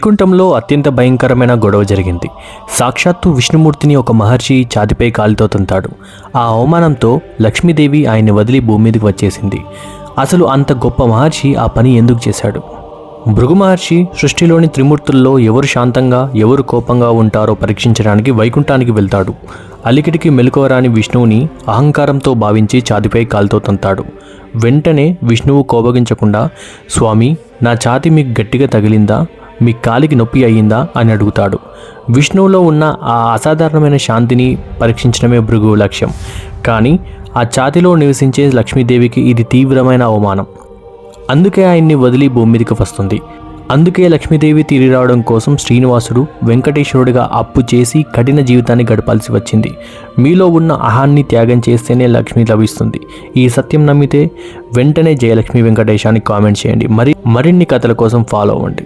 వైకుంఠంలో అత్యంత భయంకరమైన గొడవ జరిగింది. సాక్షాత్తు విష్ణుమూర్తిని ఒక మహర్షి ఛాతిపై కాలితో తంతాడు. ఆ అవమానంతో లక్ష్మీదేవి ఆయన్ని వదిలి భూమి మీదకి వచ్చేసింది. అసలు అంత గొప్ప మహర్షి ఆ పని ఎందుకు చేశాడు? భృగు మహర్షి సృష్టిలోని త్రిమూర్తుల్లో ఎవరు శాంతంగా ఎవరు కోపంగా ఉంటారో పరీక్షించడానికి వైకుంఠానికి వెళ్తాడు. అలికిడికి మెలకువరాని విష్ణువుని అహంకారంతో భావించి ఛాతిపై కాలుతో తంతాడు. వెంటనే విష్ణువు కోపగించకుండా, స్వామి, నా ఛాతి మీకు గట్టిగా తగిలిందా, మీ కాలికి నొప్పి అయ్యిందా అని అడుగుతాడు. విష్ణువులో ఉన్న ఆ అసాధారణమైన శాంతిని పరీక్షించడమే భృగువు లక్ష్యం. కానీ ఆ ఛాతిలో నివసించే లక్ష్మీదేవికి ఇది తీవ్రమైన అవమానం. అందుకే ఆయన్ని వదిలి భూమి మీదకి వస్తుంది. అందుకే లక్ష్మీదేవి తిరిగి రావడం కోసం శ్రీనివాసుడు వెంకటేశ్వరుడిగా అప్పు చేసి కఠిన జీవితాన్ని గడపాల్సి వచ్చింది. మీలో ఉన్న అహాన్ని త్యాగం చేస్తేనే లక్ష్మి లభిస్తుంది. ఈ సత్యం నమ్మితే వెంటనే జయలక్ష్మి వెంకటేశాన్ని కామెంట్ చేయండి. మరిన్ని కథల కోసం ఫాలో అవ్వండి.